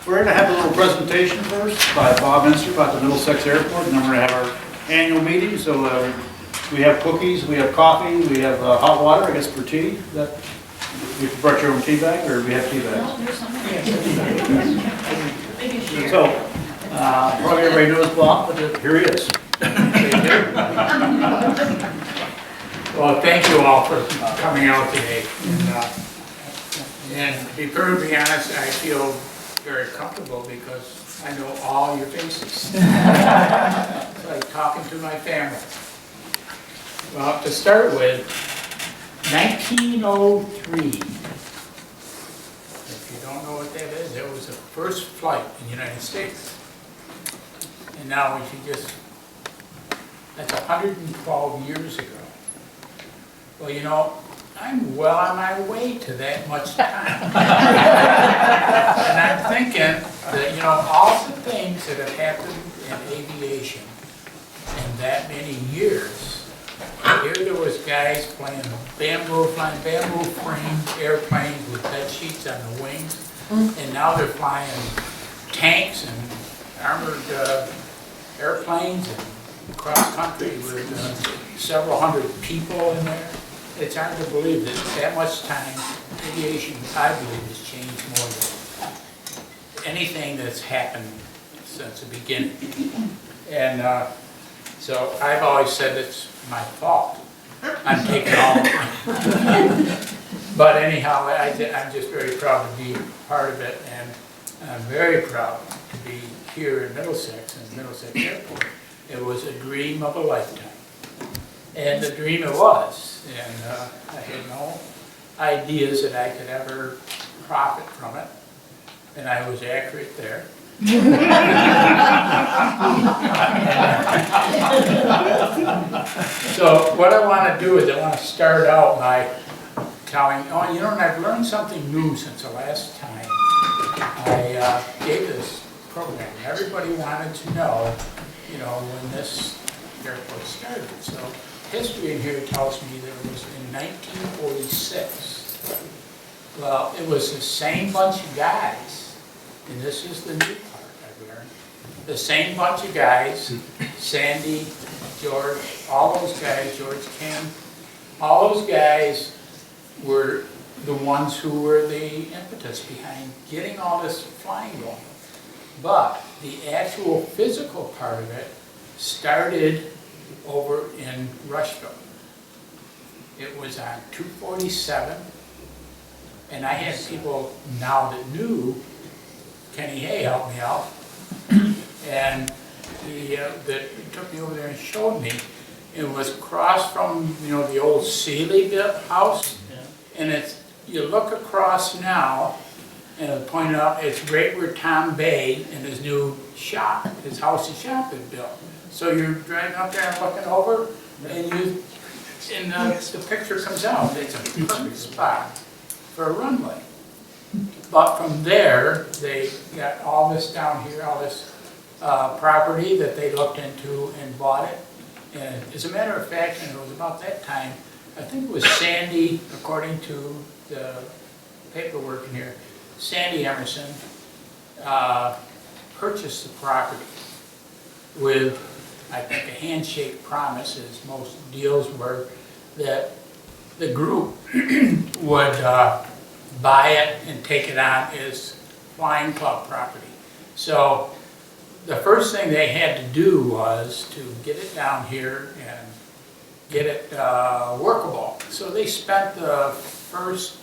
We're going to have a little presentation first by Bob Mincer about the Middlesex Airport, and then we're going to have our annual meeting. So we have cookies, we have coffee, we have hot water, I guess, for tea. You brought your own tea bag, or we have tea bags? No, there's some. So, probably everybody knows Bob, but here he is. Well, thank you all for coming out today. And to be perfectly honest, I feel very comfortable because I know all your faces. It's like talking to my family. Well, to start with, 1903. If you don't know what that is, it was the first flight in the United States. And now we should just, that's 112 years ago. Well, you know, I'm well on my way to that much time. And I'm thinking that, you know, all the things that have happened in aviation in that many years, here there was guys flying bamboo framed airplanes with bed sheets on the wings, and now they're flying tanks and armored airplanes and cross country with several hundred people in there. It's hard to believe that that much time aviation, I believe, has changed more than anything that's happened since the beginning. And so I've always said it's my fault. I'm taking all the blame. But anyhow, I'm just very proud to be part of it, and I'm very proud to be here in Middlesex, in Middlesex Airport. It was a dream of a lifetime. And the dream it was. And I had no ideas that I could ever profit from it. And I was accurate there. So what I want to do is I want to start out by telling, oh, you know, and I've learned something new since the last time I gave this program. Everybody wanted to know, you know, when this airport started. So history in here tells me that it was in 1946. Well, it was the same bunch of guys, and this is the new part I've learned. The same bunch of guys, Sandy, George, all those guys, George Kim, all those guys were the ones who were the impetus behind getting all this flying going. But the actual physical part of it started over in Rushville. It was on 247, and I had people now that knew, Kenny Hay helped me out, and that took me over there and showed me. It was across from, you know, the old Sealy house, and it's, you look across now, and it pointed out, it's right where Tom Bay and his new shop, his house and shop is built. So you're driving up there and looking over, and the picture comes out. It's a perfect spot for a runway. But from there, they got all this down here, all this property that they looked into and bought it. And as a matter of fact, and it was about that time, I think it was Sandy, according to the paperwork in here, Sandy Emerson purchased the property with, I think, a handshake promise, as most deals were, that the group would buy it and take it on as flying club property. So the first thing they had to do was to get it down here and get it workable. So they spent the first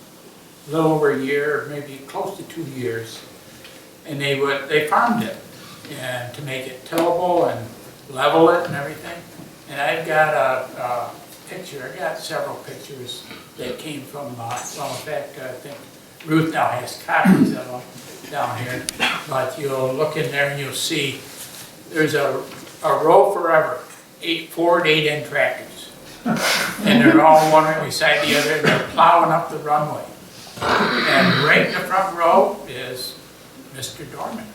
little over a year, maybe close to 2 years, and they farmed it and to make it tillable and level it and everything. And I've got a picture, I got several pictures that came from, well, in fact, I think Ruth now has copies of them down here. But you'll look in there and you'll see there's a row forever, 4 8-in tractors. And they're all one right beside the other, and they're plowing up the runway. And right in the front row is Mr. Dorman.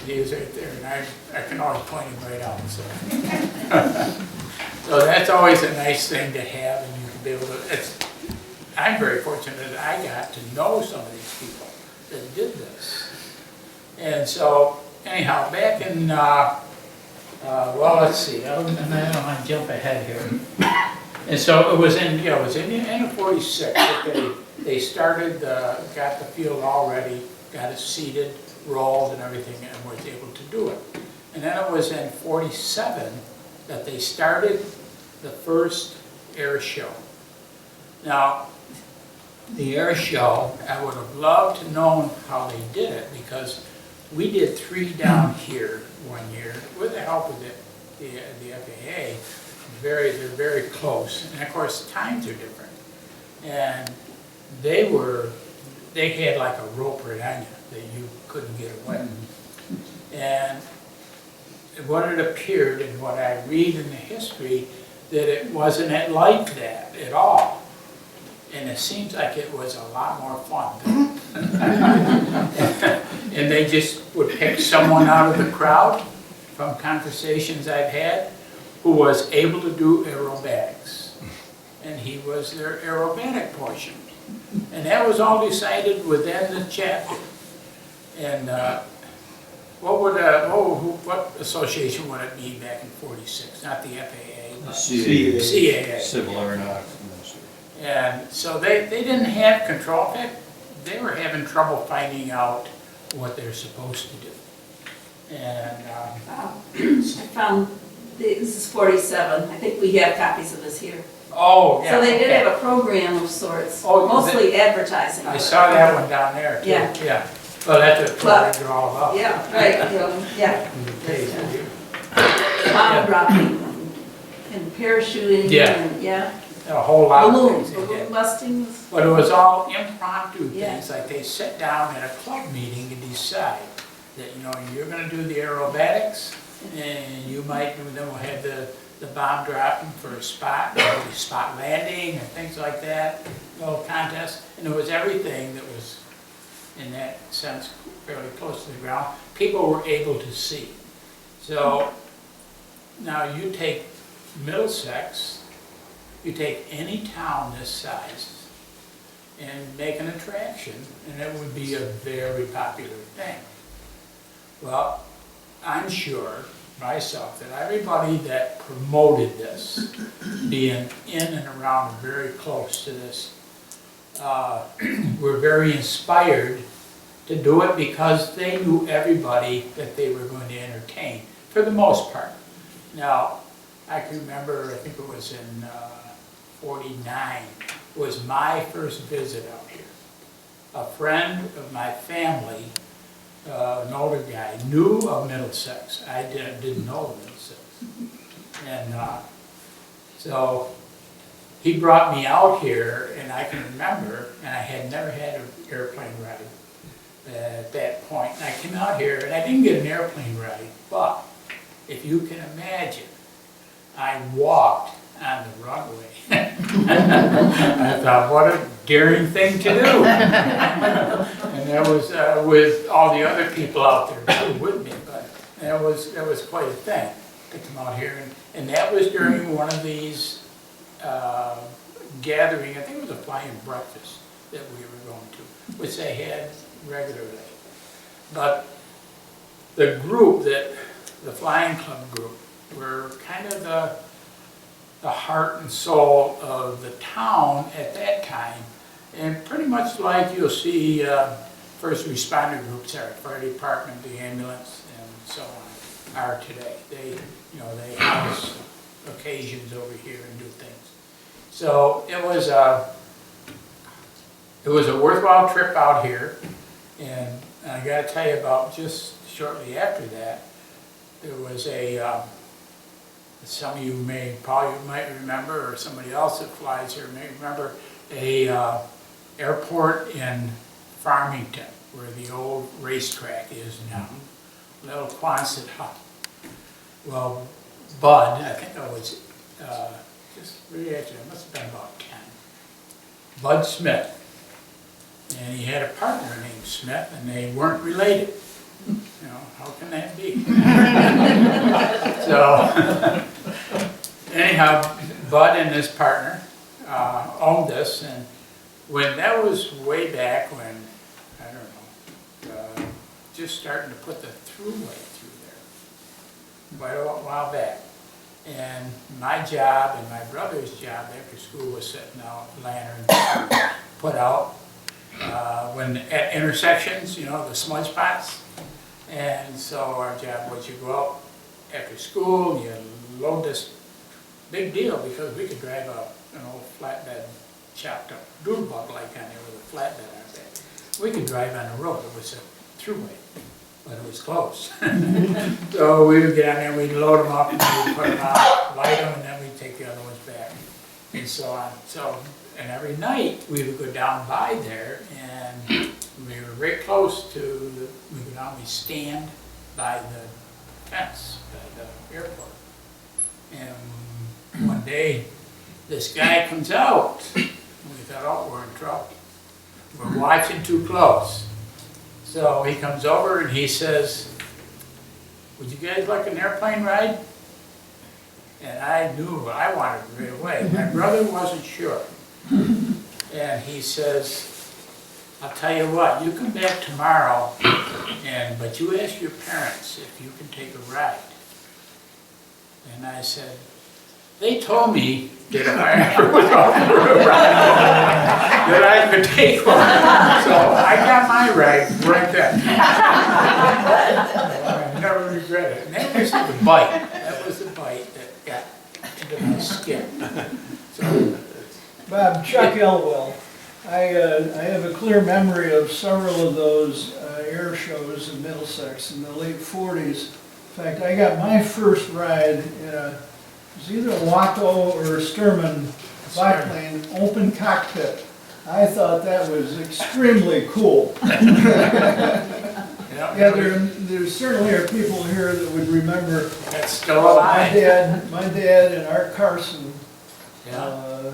He is right there, and I can always point him right out. So. So that's always a nice thing to have, and you can be able to, I'm very fortunate that I got to know some of these people that did this. And so, anyhow, back in, well, let's see, I don't want to jump ahead here. And so it was in, it was in the end of 46 that they started, got the field all ready, got it seeded, rolled and everything, and was able to do it. And then it was in 47 that they started the first air show. Now, the air show, I would have loved to know how they did it, because we did 3 down here one year with the help of the FAA. They're very close, and of course times are different. And they had like a rope right on you that you couldn't get away. And what it appeared, and what I read in the history, that it wasn't like that at all. And it seems like it was a lot more fun. And they just would pick someone out of the crowd, from conversations I've had, who was able to do aerobatics. And he was their aerobatic portion. And that was all decided within the chapter. And what association would it be back in 46? Not the FAA, but CAA. Civil Aeronautics Administration. And so they didn't have control. In fact, they were having trouble finding out what they're supposed to do. And I found, this is 47, I think we have copies of this here. oh, yeah. So they did okay. have a program of sorts, Oh, mostly advertising. I saw that one down there too. Yeah. Yeah. Well, that's what programs are all about. Yeah, right, yeah. Bomb dropping and parachuting Yeah. and, yeah. A whole lot of Balloons, things they balloon did. bustings. But it was all impromptu Yeah. things, like they sit down at a club meeting and decide that, you're gonna do the aerobatics, and you might, then we'll have the bomb dropping for a spot, maybe spot landing and things like that, little contest. And it was everything that was, in that sense, fairly close to the ground. People were able to see. So, now you take Middlesex, you take any town this size and make an attraction, and it would be a very popular thing. Well, I'm sure myself that everybody that promoted this, being in and around and very close to this, were very inspired to do it, because they knew everybody that they were going to entertain, for the most part. Now, I can remember, I think it was in 49, was my first visit out here. A friend of my family, an older guy, knew of Middlesex. I didn't know of Middlesex. And so he brought me out here, and I can remember, and I had never had an airplane ride at that point. And I came out here, and I didn't get an airplane ride, but if you can imagine, I walked on the runway. I thought, what a daring thing to do. And that was with all the other people out there too with me, but that was quite a thing to come out here. And that was during one of these gathering, I think it was a flying breakfast that we were going to, which they had regularly. But the group, the flying club group, were kind of the heart and soul of the town at that time, and pretty much like you'll see first responder groups are, fire department, the ambulance, and so on, are today. They house occasions over here and do things. So it was a worthwhile trip out here, and I got to tell you about just shortly after that, there was some of you might remember, or somebody else that flies here may remember, a airport in Farmington, where the old racetrack is now, little Quonset hut. Well, Bud, I think I was just really actually, I must have been about 10. Bud Smith, and he had a partner named Smith, and they weren't related. How can that be? So, anyhow, Bud and his partner owned this, and when that was way back when, I don't know, just starting to put the throughway through there, quite a while back. And my job and my brother's job after school was setting out lanterns put out when at intersections, you know, the smudge spots. And so our job was you go out after school, you load this big deal because we could drive an old flatbed chopped up doodle bug like on there with a flatbed on it. We could drive on the road. It was a throughway, but it was close. So we would get on there, we'd load them up, and we'd put them out, light them, and then we'd take the other ones back, and so on. So, and every night we would go down by there, and we were very close to we could always stand by the fence, by the airport. And one day, this guy comes out. We thought, oh, we're in trouble. We're watching too close. So he comes over and he says, would you guys like an airplane ride? And I knew I wanted it right away. My brother wasn't sure. And he says, I'll tell you what, you come back tomorrow, but you ask your parents if you can take a ride. And I said, they told me that if I ever was offered a ride, that I could take one. So I got my ride right then. I never regret it. And that was the bite. That was the bite that got into my skin. So, Bob, Chuck Elwell. I have a clear memory of several of those air shows in Middlesex in the late 40s. In fact, I got my first ride in it was either a Waco or a Sturman biplane, open cockpit. I thought that was extremely cool. Yeah, there certainly are people here that would remember. That's still alive. My dad and Art Carson Yeah.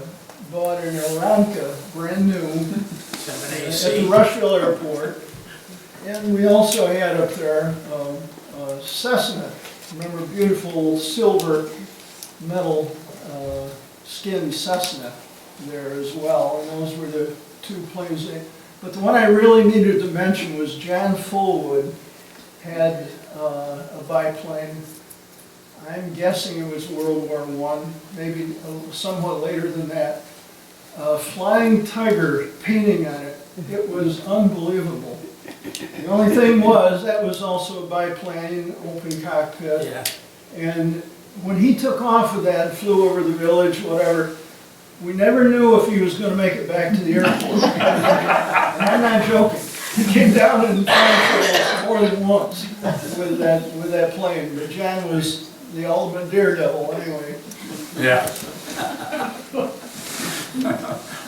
bought an Aranca, brand new, at 7AC. the Rushville Airport. And we also had up there Cessna. Remember, beautiful silver metal skin Cessna there as well. And those were the two planes. But the one I really needed to mention was John Fullwood had a biplane. I'm guessing it was World War I, maybe somewhat later than that. Flying Tiger painting on it. It was unbelievable. The only thing was, that was also a biplane, open cockpit. Yeah. And when he took off with that, flew over the village, whatever, we never knew if he was going to make it back to the airport. And I'm not joking. He came down and flying more than once with that plane. But John was the ultimate daredevil anyway. Yeah.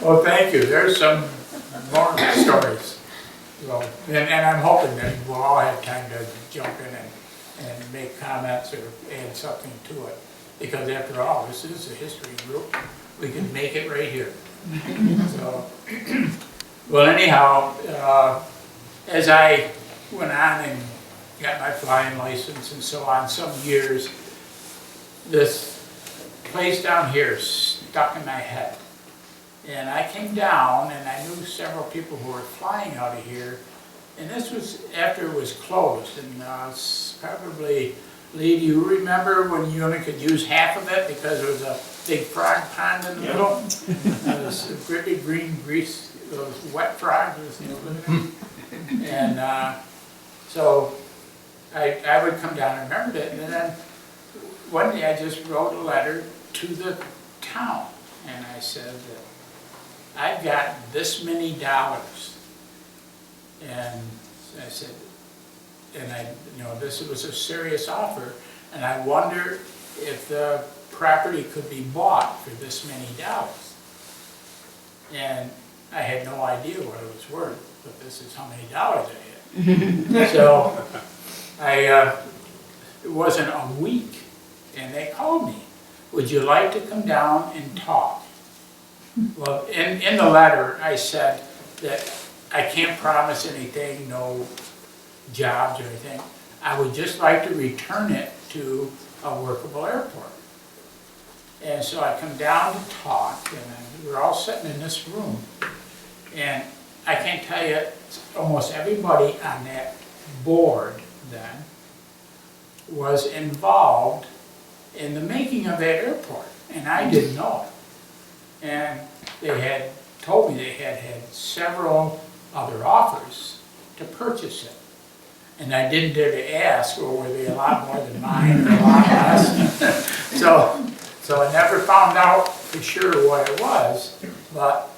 Well, thank you. There's some more stories. Well, and I'm hoping that we'll all have time to jump in and make comments or add something to it. Because after all, this is a history group. We can make it right here. So, well, anyhow, as I went on and got my flying license and so on, some years, this place down here stuck in my head. And I came down and I knew several people who were flying out of here. And this was after it was closed. And it's probably, Lee, do you remember when you only could use half of it because there was a big frog pond in the middle? Those grippy green grease, those wet frogs. And so I would come down and remembered it. And then one day I just wrote a letter to the town. And I said that I've got this many dollars. And I said, this was a serious offer, and I wonder if the property could be bought for this many dollars. And I had no idea what it was worth, but this is how many dollars I had. So it wasn't a week, and they called me. Would you like to come down and talk? Well, in the letter, I said that I can't promise anything, no jobs or anything. I would just like to return it to a workable airport. And so I come down to talk, and we're all sitting in this room. And I can't tell you, almost everybody on that board then was involved in the making of that airport, and I didn't know it. And they had told me they had had several other offers to purchase it. And I didn't dare to ask, or were they a lot more than mine or a lot less? So I never found out for sure what it was, but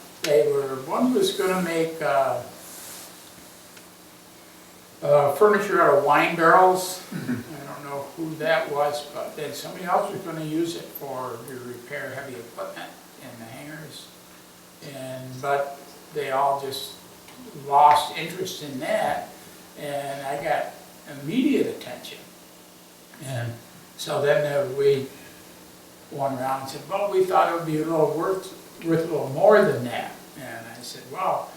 one was gonna make furniture out of wine barrels. I don't know who that was, but then somebody else was gonna use it to repair heavy equipment in the hangars. But they all just lost interest in that, and I got immediate attention. And so then we went around and said, well, we thought it would be worth a little more than that. And I said, well,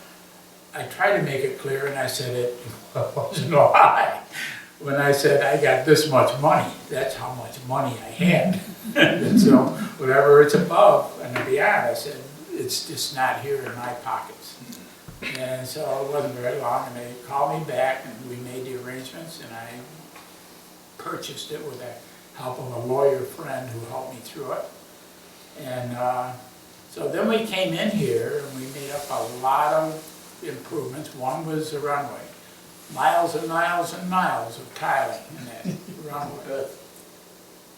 I tried to make it clear, and I said it wasn't a lie. When I said I got this much money, that's how much money I had. And so whatever it's above and beyond, I said, it's just not here in my pockets. And so it wasn't very long, and they called me back, and we made the arrangements, and I purchased it with the help of a lawyer friend who helped me through it. And so then we came in here, and we made up a lot of improvements. One was the runway. Miles and miles and miles of tiling in that runway.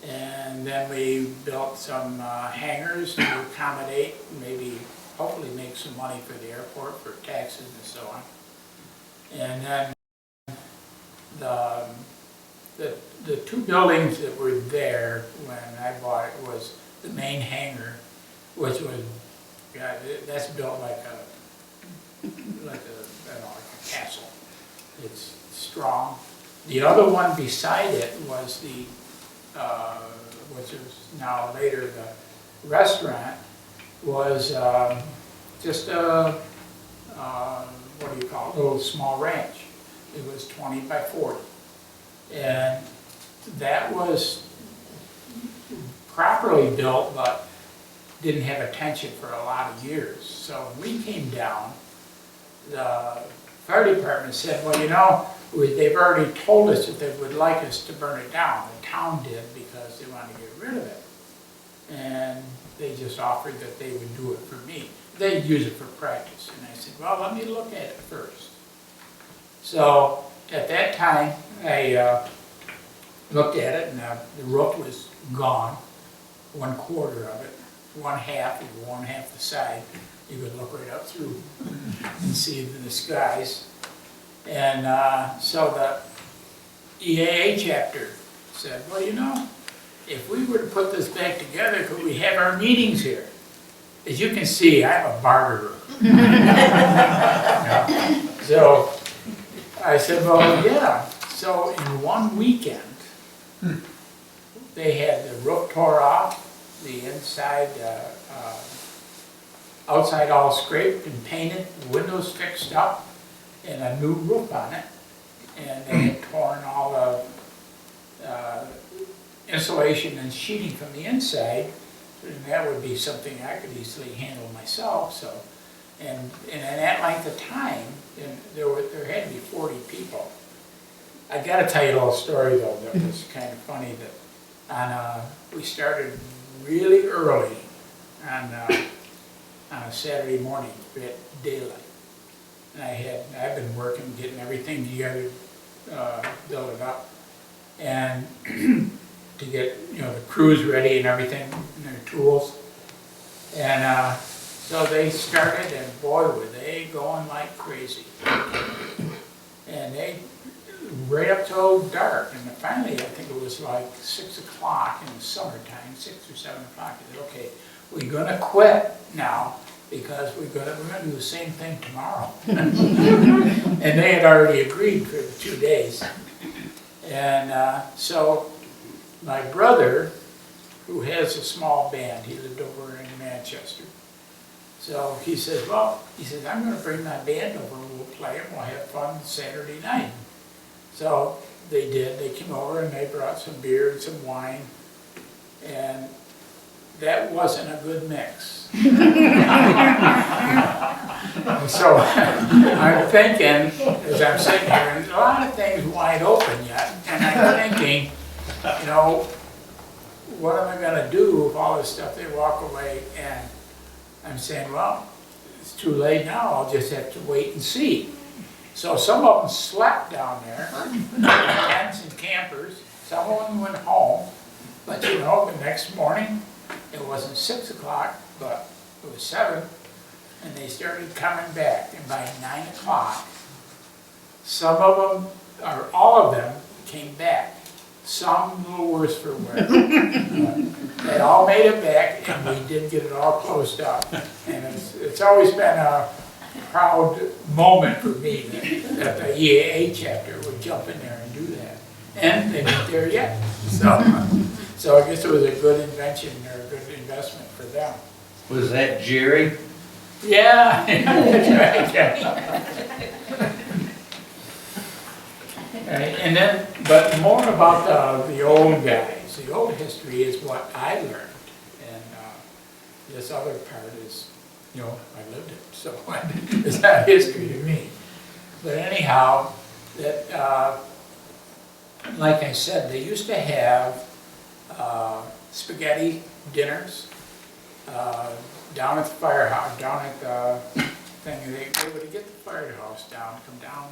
And then we built some hangars to accommodate, maybe hopefully make some money for the airport for taxes and so on. And then the two buildings that were there when I bought it was the main hangar, which was, that's built like a castle. It's strong. The other one beside it was which is now later the restaurant, was just a, what do you call it, a little small ranch. It was 20 by 40. And that was properly built, but didn't have attention for a lot of years. So when we came down, the fire department said, well, you know, they've already told us that they would like us to burn it down. The town did, because they wanted to get rid of it. And they just offered that they would do it for me. They'd use it for practice. And I said, well, let me look at it first. So at that time, I looked at it, and the roof was gone, 1/4 of it, one half the side. You could look right up through and see the skies. And so the EAA chapter said, well, you know, if we were to put this back together, could we have our meetings here? As you can see, I have a barter room. So I said, well, yeah. So in one weekend, they had the roof tore off, the inside, outside all scraped and painted, windows fixed up, and a new roof on it. And they had torn all the insulation and sheeting from the inside, and that would be something I could easily handle myself. So, and in that length of time, there had to be 40 people. I got to tell you a little story though that was kind of funny. That we started really early on a Saturday morning at daylight, and I've been working, getting everything together, build it up, and to get the crews ready and everything, and their tools. And so they started, and boy, were they going like crazy. And they right up till dark, and finally I think it was like 6 o'clock in the summertime, 6 or 7 o'clock. I said, okay, we're gonna quit now, because we're gonna do the same thing tomorrow. And they had already agreed for the 2 days. And so my brother, who has a small band, he lived over in Manchester. So he said, well, I'm gonna bring my band over, and we'll play and we'll have fun Saturday night. So they did. They came over and they brought some beer and some wine. And that wasn't a good mix. So I'm thinking, as I'm sitting here, and a lot of things wide open yet, and I'm thinking, you know, what am I gonna do with all this stuff? They walk away, and I'm saying, well, it's too late now, I'll just have to wait and see. So some of them slept down there, tents and campers, some of them went home, but you know, the next morning, it wasn't 6 o'clock, but it was 7, and they started coming back, and by 9 o'clock, some of them, or all of them, came back. Some a little worse for wear. They all made it back, and we did get it all closed up. And it's always been a proud moment for me that the EAA chapter would jump in there and do that. And they're not there yet. So I guess it was a good invention or a good investment for them. Was that Jerry? Yeah, that's right. Right, and then, but more about the old guys. The old history is what I learned, and this other part is, you know, I lived it, so it's not history to me. But anyhow, that like I said, they used to have spaghetti dinners down at the firehouse, down at the thing. They would get the firehouse down, come down.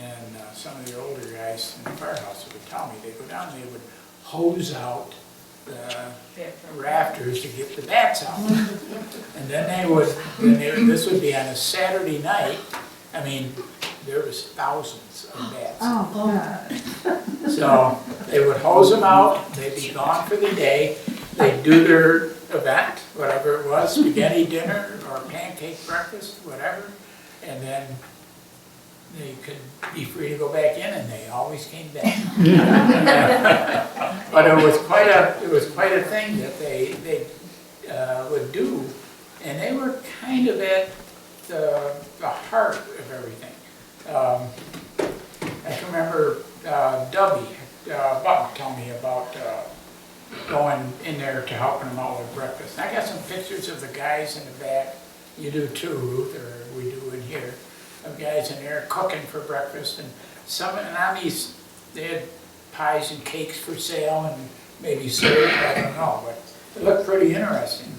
And some of the older guys in the firehouse would tell me, they'd go down and they would hose out the rafters to get the bats out. And then this would be on a Saturday night. I mean, there was thousands of bats. Oh, God. So they would hose them out, they'd be gone for the day, they'd do their event, whatever it was, spaghetti dinner or pancake breakfast, whatever, and then they could be free to go back in, and they always came back. But it was quite a thing that they would do, and they were kind of at the heart of everything. I can remember Dubby Button telling me about going in there to helping them out with breakfast. And I got some pictures of the guys in the back. You do too, Ruth, or we do in here. Of guys in there cooking for breakfast, and on these, they had pies and cakes for sale, and maybe syrup, I don't know, but it looked pretty interesting.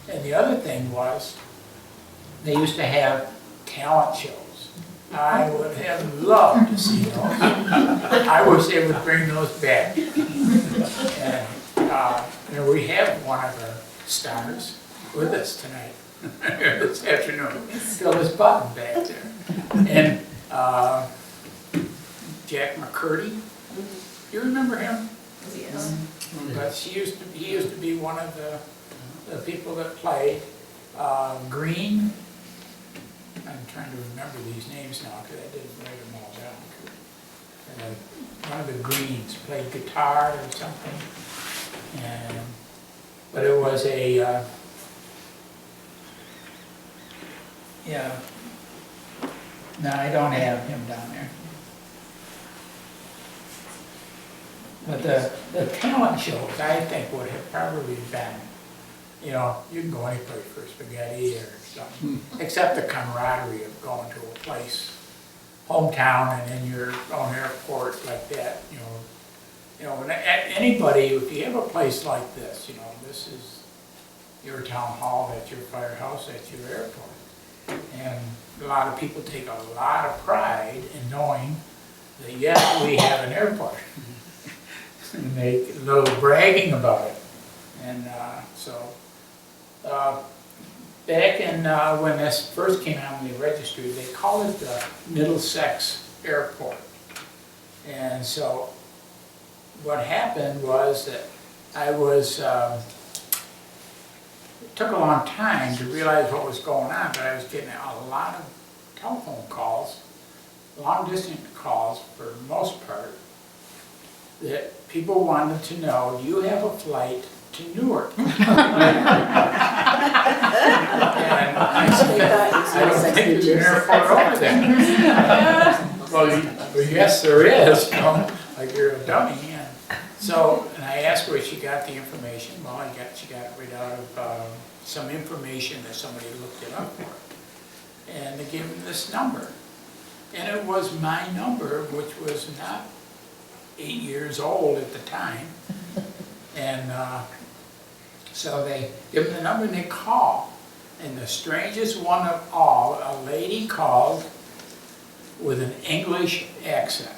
And the other thing was, they used to have talent shows. I would have loved to see those. I wish they would bring those back. And we have one of our stars with us tonight. This afternoon, Phyllis Button back there, and Jack McCurdy. You remember him? Yes. But he used to be one of the people that played. Green. I'm trying to remember these names now because I didn't write them all down. One of the Greens played guitar or something, but it was a. Yeah. No, I don't have him down there. But the talent shows, I think, would have probably been, you know, you can go any place for spaghetti or something, except the camaraderie of going to a place, hometown, and in your own airport like that, you know, and anybody, if you have a place like this, you know, this is your town hall, that's your firehouse, that's your airport. And a lot of people take a lot of pride in knowing that, yes, we have an airport. And they a little bragging about it. And back in when this first came out in the registry, they called it the Middlesex Airport. And so what happened was that I was it took a long time to realize what was going on, but I was getting a lot of telephone calls, long distance calls for the most part, that people wanted to know, do you have a flight to Newark? And I said, I don't think there's an airport over there. Well, yes, there is. You know, like you're a dummy. And So, and I asked her where she got the information. Well, she got it right out of some information that somebody looked it up for her. And they gave me this number. And it was my number, which was not 8 years old at the time. And so they give them the number and they call. And the strangest one of all, a lady called with an English accent.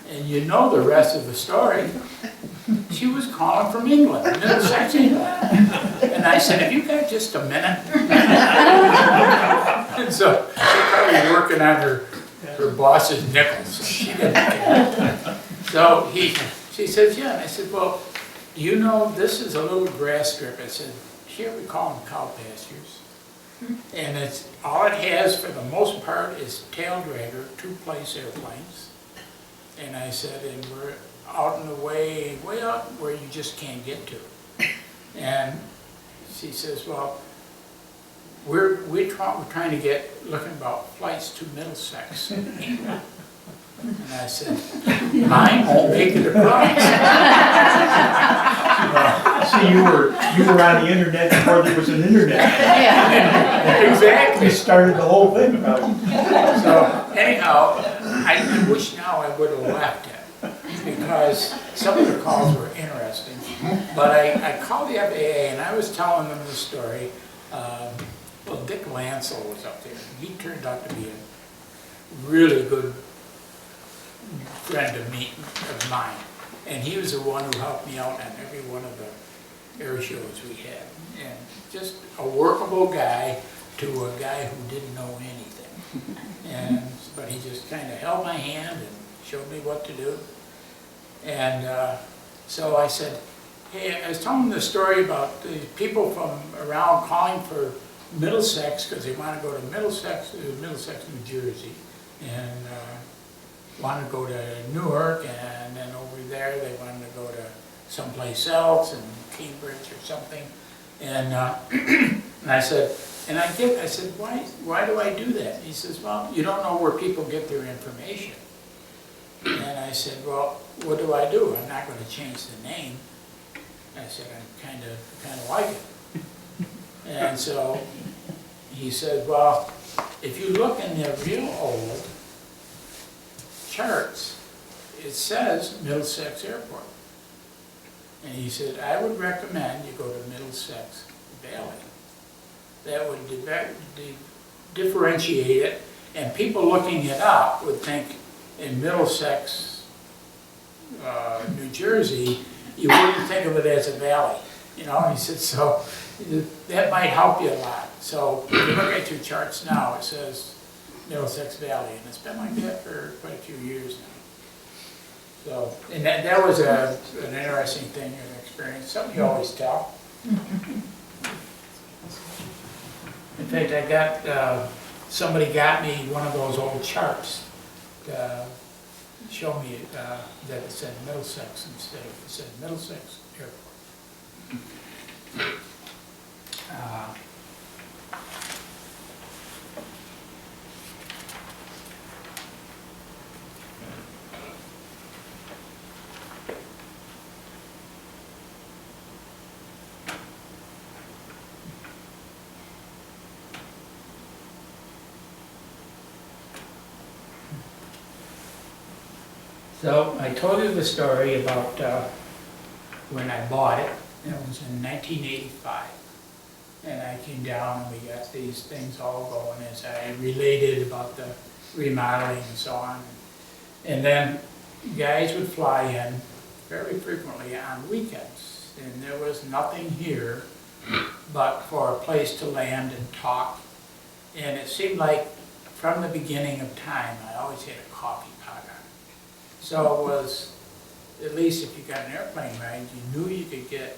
And you know the rest of the story. She was calling from England, Middlesex, England. And I said, have you got just a minute? And so she's probably working on her boss's nickels. She didn't care. So she says, yeah. And I said, well, you know, this is a little grass strip. I said, here we call them cow pastures. And it's all it has for the most part is tail dragger, 2-place airplanes. And I said, and we're out in the way out where you just can't get to. And she says, well, we're trying to looking about flights to Middlesex, England. And I said, mine won't make it across. See, you were on the internet before there was an internet. Exactly. You started the whole thing about. So anyhow, I wish now I would have left it because some of the calls were interesting. But I called the FAA and I was telling them the story. Well, Dick Lancel was up there. He turned out to be a really good friend of mine. And he was the one who helped me out on every one of the air shows we had. And just a workable guy to a guy who didn't know anything. But he just kind of held my hand and showed me what to do. And so I said, hey, I was telling him the story about the people from around calling for Middlesex because they want to go to Middlesex, New Jersey, and want to go to Newark, and then over there they wanted to go to someplace else, in Cambridge or something. And and I said, why do I do that? He says, well, you don't know where people get their information. And I said, well, what do I do? I'm not going to change the name. I said, I kind of like it. And so he said, well, if you look in the real old charts, it says Middlesex Airport. And he said, I would recommend you go to Middlesex Valley. That would differentiate it, and people looking it up would think in Middlesex, New Jersey, you wouldn't think of it as a valley. You know, he said, so that might help you a lot. So if you look at your charts now, it says Middlesex Valley, and it's been like that for quite a few years now. So, and that was an interesting thing, an experience, something you always tell. In fact, I got, somebody got me one of those old charts to show me that it said Middlesex instead of, it said Middlesex Airport. So I told you the story about when I bought it. It was in 1985. And I came down and we got these things all going as I related about the remodeling and so on. And then guys would fly in very frequently on weekends. And there was nothing here but for a place to land and talk. And it seemed like from the beginning of time, I always had a coffee pot on. So it was, at least if you got an airplane ride, you knew you could get,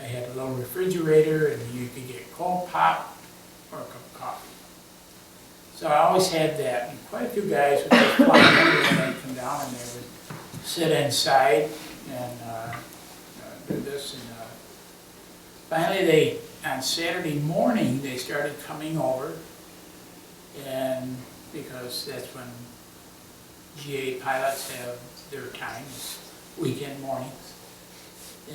I had a little refrigerator and you could get cold pop or a cup of coffee. So I always had that, and quite a few guys would just fly in when they come down and they would sit inside and do this. And finally on Saturday morning, they started coming over, and because that's when GA pilots have their times, weekend mornings.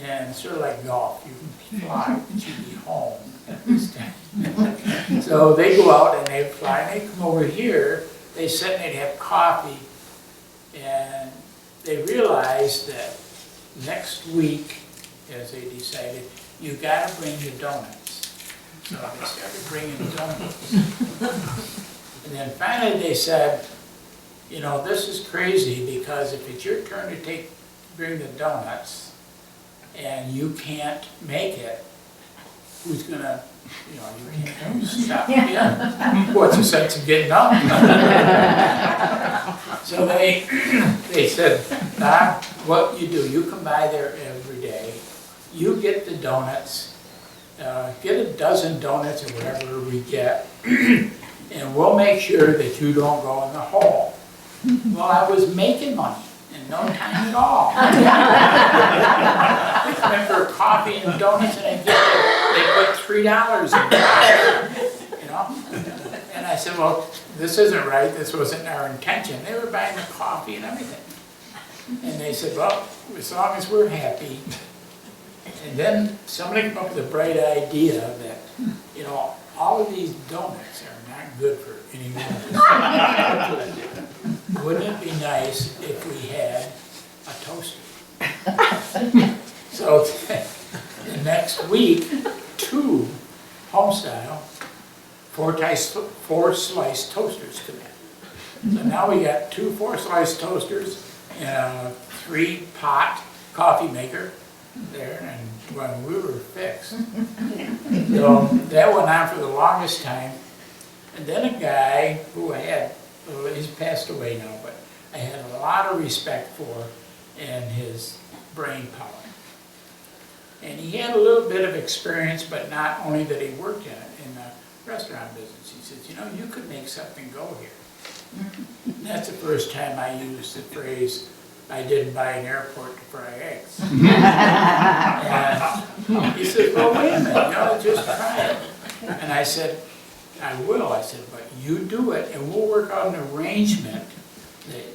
And sort of like golf, you can fly, but you be home at this time. So they go out and they fly, and they come over here, they sit and they have coffee, and they realize that next week, as they decided, you gotta bring the donuts. So they started bringing donuts. And then finally they said, you know, this is crazy, because if it's your turn to bring the donuts, and you can't make it, who's gonna, you know, you can't stop again. What's the sense of getting up? So they said, Doc, what you do, you come by there every day, you get the donuts, get a dozen donuts or whatever we get, and we'll make sure that you don't go in the hole. Well, I was making money in no time at all. I come in for coffee and donuts, and they put $3 in, you know? And I said, well, this isn't right, this wasn't our intention. They were buying the coffee and everything. And they said, well, as long as we're happy. And then somebody came up with a bright idea that, you know, all of these donuts are not good for anyone. Wouldn't it be nice if we had a toaster? So the next week, 2 home-style, 4-slice toasters come in. So now we got 2 4-slice toasters and a 3-pot coffee maker there, and when we were fixed. So that went on for the longest time. And then a guy who I had, he's passed away now, but I had a lot of respect for, and his brain power. And he had a little bit of experience, but not only that he worked in it, in the restaurant business. He says, you know, you could make something go here. And that's the first time I used the phrase, I didn't buy an airport to fry eggs. And he said, well, wait a minute, you know, just try it. And I said, I will. I said, but you do it, and we'll work out an arrangement that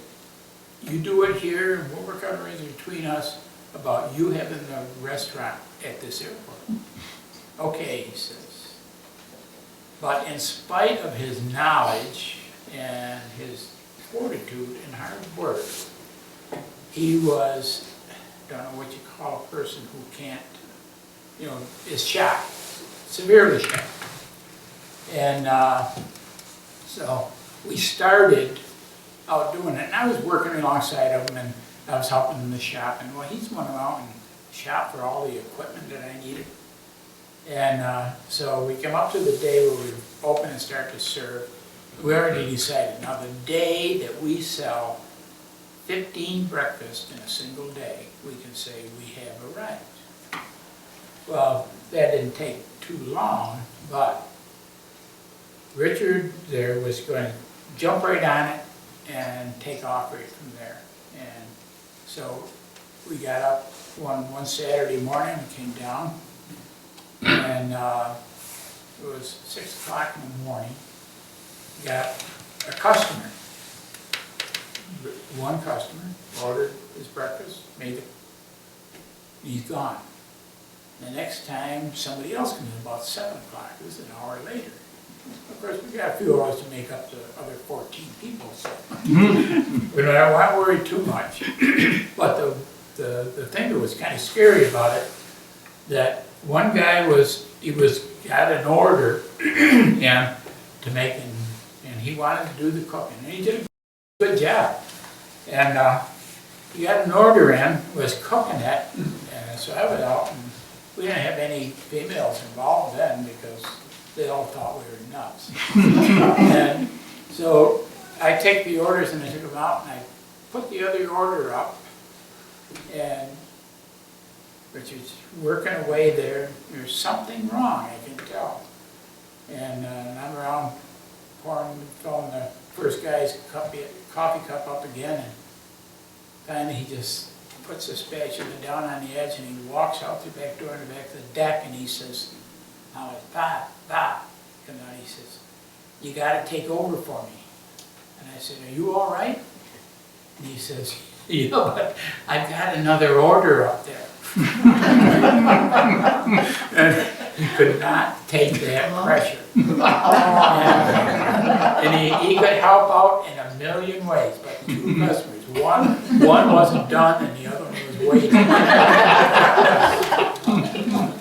you do it here, and we'll work out an arrangement between us about you having the restaurant at this airport. Okay, he says. But in spite of his knowledge and his fortitude and hard work, he was, don't know what you call a person who can't, you know, is shocked, severely shocked. And so we started out doing it, and I was working alongside of him, and I was helping in the shop, and well, he's going out and shop for all the equipment that I needed. And so we come up to the day where we open and start to serve. We already decided, now the day that we sell 15 breakfasts in a single day, we can say we have arrived. Well, that didn't take too long, but Richard there was going to jump right on it and take off right from there. And so we got up one Saturday morning, we came down, and it was 6 o'clock in the morning. Got a customer, one customer, ordered his breakfast, made it, he's gone. The next time, somebody else comes in about 7 o'clock, it was an hour later. Of course, we got a few hours to make up the other 14 people, so we don't want to worry too much. But the thing that was kind of scary about it, that one guy got an order and to make, and he wanted to do the cooking, and he did a good job. And he got an order in, was cooking it, and so I was out, and we didn't have any females involved then because they all thought we were nuts. And so I take the orders and I took them out and I put the other order up, and Richard's working away there. There's something wrong, I can tell. And I'm around filling the first guy's coffee cup up again, and finally he just puts the spatula down on the edge and he walks out the back door and the back of the deck, and he says, now it's Bob, come out, he says, you got to take over for me. And I said, are you all right? And he says, Yeah, but I've got another order up there. And he could not take that pressure. And he could help out in a million ways, but two customers, one wasn't done and the other one was waiting.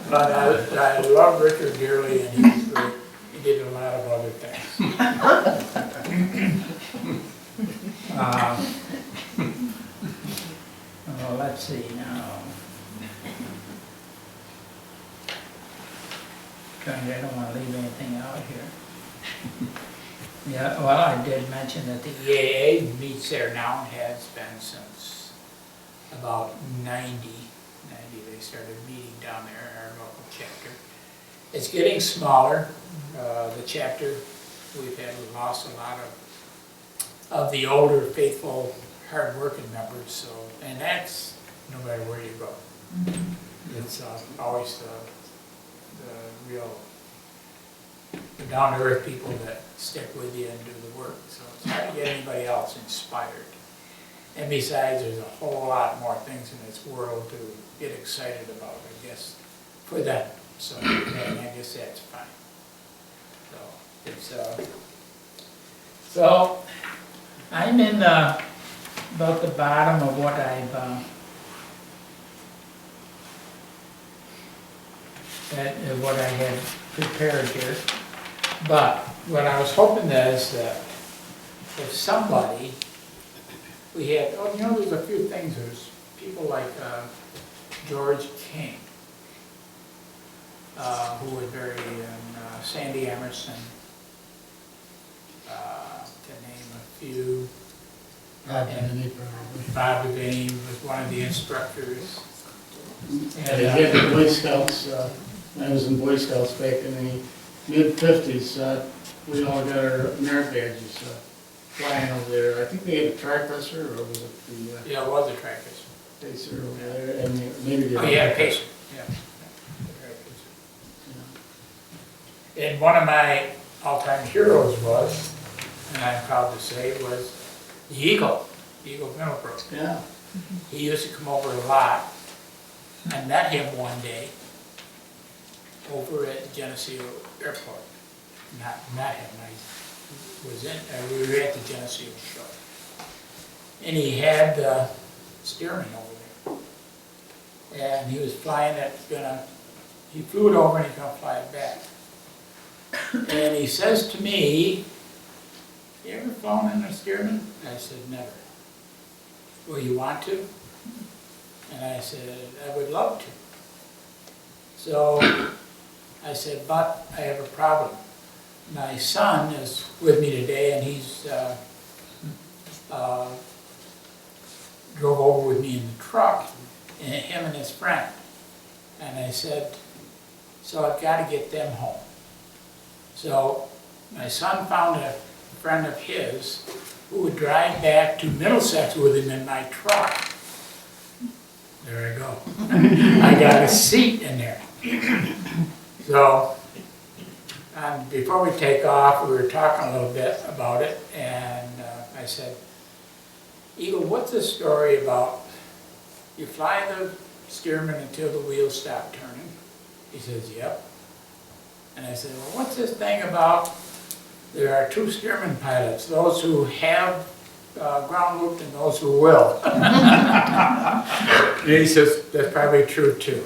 But I love Richard dearly, and he's great. He did a lot of other things. Well, let's see now. I don't want to leave anything out here. Yeah, well, I did mention that the EAA meets there now and has been since about 90. They started meeting down there in our local chapter. It's getting smaller. The chapter, we've lost a lot of the older, faithful, hard-working members. So, and that's no matter where you go. It's always the real, the down-to-earth people that stick with you and do the work. So it's hard to get anybody else inspired. And besides, there's a whole lot more things in this world to get excited about, I guess, for them. So, and I guess that's fine. So it's so I'm in about the bottom of what what I had prepared here. But what I was hoping is that if somebody, we had, there's a few things. There's people like George King, who was buried in Sandy Emerson, to name a few. Bob Devane was one of the instructors. And they had the Boy Scouts, I was in Boy Scouts back in the mid-50s. We all got our merit badges flying over there. I think they had a track racer, or was it the Yeah, it was a track racer. pacer over there? And maybe they Oh, yeah, a pacer. Yeah. And one of my all-time heroes was, and I'm proud to say, was the Eagle of Middlebrook. Yeah. He used to come over a lot. I met him one day over at Geneseo Airport. Not met him, we were at the Geneseo show. And he had the steerman over there. And he was flying it, he flew it over and he's gonna fly it back. And he says to me, "You ever flown in a steerman?" I said, "Never." "Well, you want to?" And I said, "I would love to." So I said, "But I have a problem. My son is with me today and he's drove over with me in the truck, and him and his friend." And I said, "So I've got to get them home." So my son found a friend of his who would drive back to Middlesex with him in my truck. There I go. I got a seat in there. So before we take off, we were talking a little bit about it, and I said, "Eagle, what's the story about you fly the steerman until the wheels stop turning?" He says, "Yep." And I said, "Well, what's this thing about there are two steerman pilots, those who have ground looped and those who will?" And he says, "That's probably true too."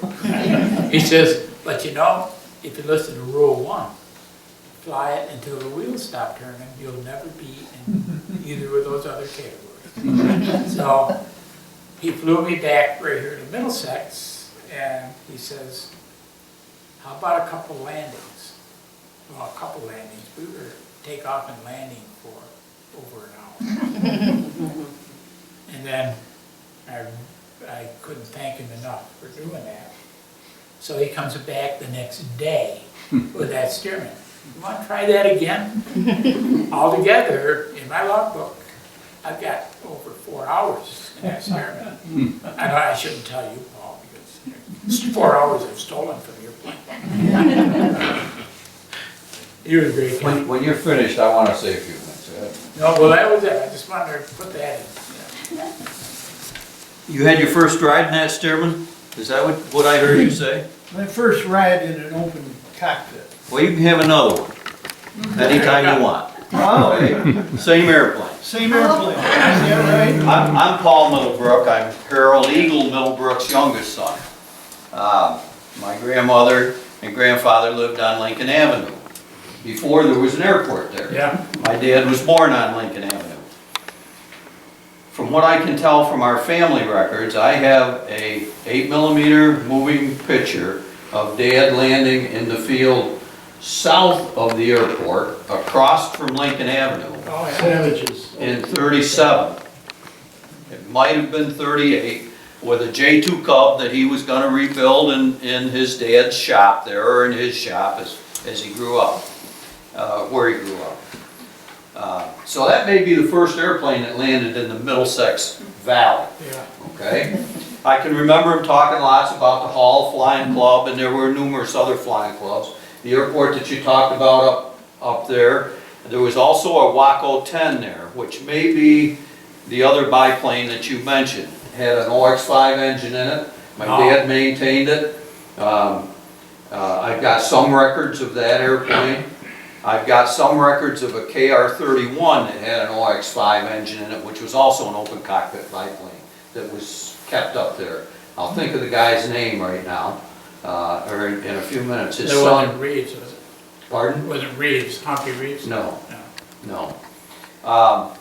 He says, "But if you listen to Rule 1, fly it until the wheels stop turning, you'll never be in either of those other categories." So he flew me back right here to Middlesex, and he says, "How about a couple landings?" Well, a couple landings. We were takeoff and landing for over an hour. And then I couldn't thank him enough for doing that. So he comes back the next day with that steerman. "You want to try that again?" Altogether, in my logbook, I've got over 4 hours in that steerman. I know I shouldn't tell you, Paul, because it's 4 hours I've stolen from your plane. He was great. When you're finished, I want to say a few things. No, well, that was it. I just wanted to put that in. You had your first ride in that Stearman? Is that what I heard you say? My first ride in an open cockpit. Well, you can have another one, anytime you want. Wow, Okay? Same airplane. same airplane, is that right? I'm Paul Middlebrook. I'm Harold Eagle Middlebrook's youngest son. My grandmother and grandfather lived on Lincoln Avenue before there was an airport there. Yeah. My dad was born on Lincoln Avenue. From what I can tell from our family records, I have a 8mm moving picture of Dad landing in the field south of the airport, across from Lincoln Avenue, Oh, yeah. Savages. in 37. It might have been 38, with a J2 Cub that he was gonna rebuild in his dad's shop there, or in his shop as he grew up, where he grew up. So that may be the first airplane that landed in the Middlesex Valley, Yeah. okay? I can remember him talking lots about the Hall Flying Club, and there were numerous other flying clubs. The airport that you talked about up there, there was also a Waco 10 there, which may be the other biplane that you mentioned. It had an OX-5 engine in it. My dad maintained it. I've got some records of that airplane. I've got some records of a KR-31 that had an OX-5 engine in it, which was also an open cockpit biplane that was kept up there. I'll think of the guy's name right now, or in a few minutes. His It son, wasn't Reeves, was it? pardon? It wasn't Reeves, Humphrey Reeves? No, No. no.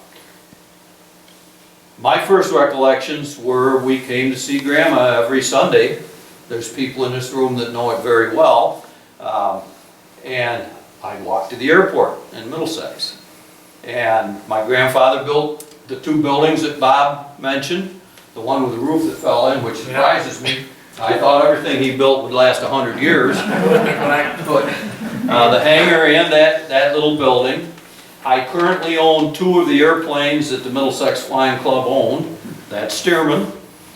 My first recollections were we came to see Grandma every Sunday. There's people in this room that know it very well. And I'd walk to the airport in Middlesex. And my grandfather built the two buildings that Bob mentioned, the one with the roof that fell in, which surprises me. I thought everything he built would last 100 years. But the hangar and that little building. I currently own two of the airplanes that the Middlesex Flying Club owned. That's Stearman,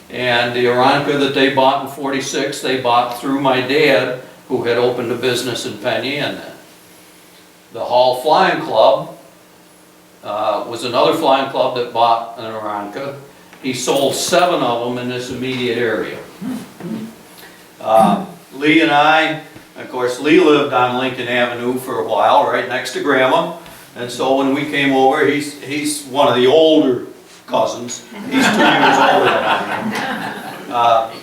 and the Aranca that they bought in '46, they bought through my dad, who had opened a business in Penn Yan then. The Hall Flying Club was another flying club that bought an Aranca. He sold 7 of them in this immediate area. Lee and I, of course, Lee lived on Lincoln Avenue for a while, right next to Grandma. And so when we came over, he's one of the older cousins. He's 2 years older than I am.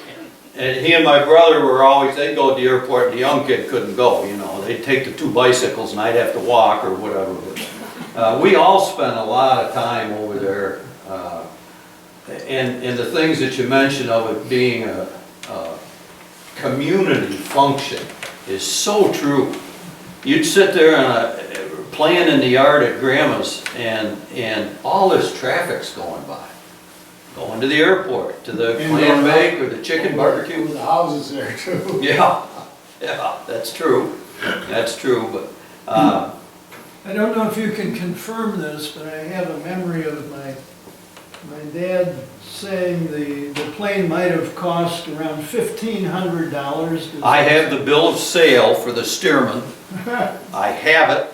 And he and my brother were always, they'd go to the airport and the young kid couldn't go, you know. They'd take the 2 bicycles and I'd have to walk or whatever. But, we all spent a lot of time over there. And the things that you mentioned of it being a community function is so true. You'd sit there and playing in the yard at Grandma's and all this traffic's going by. Going to the airport, to the clam bake or the chicken barbecue. The houses there too. Yeah, that's true. That's true, but, I don't know if you can confirm this, but I have a memory of my dad saying the plane might have cost around $1,500. I have the bill of sale for the Stearman. I have it,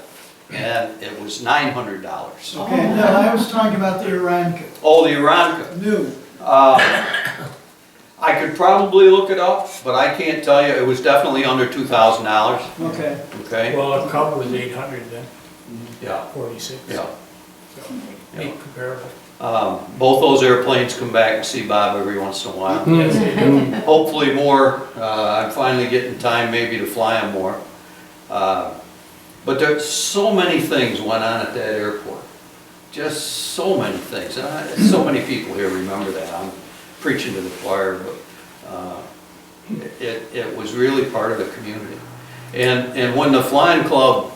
and it was $900. Okay, no, I was talking about the Aranca. Oh, the Aranca. New. I could probably look it up, but I can't tell you. It was definitely under $2,000. Okay. Okay? Well, a Cub was 800 then, Yeah. 46. Yeah. So, ain't comparable. Both those airplanes come back and see Bob every once in a while. Yes, they do. Hopefully more. I'm finally getting time maybe to fly them more. But there's so many things went on at that airport. Just so many things. And so many people here remember that. I'm preaching to the choir, but it was really part of the community. And when the flying club,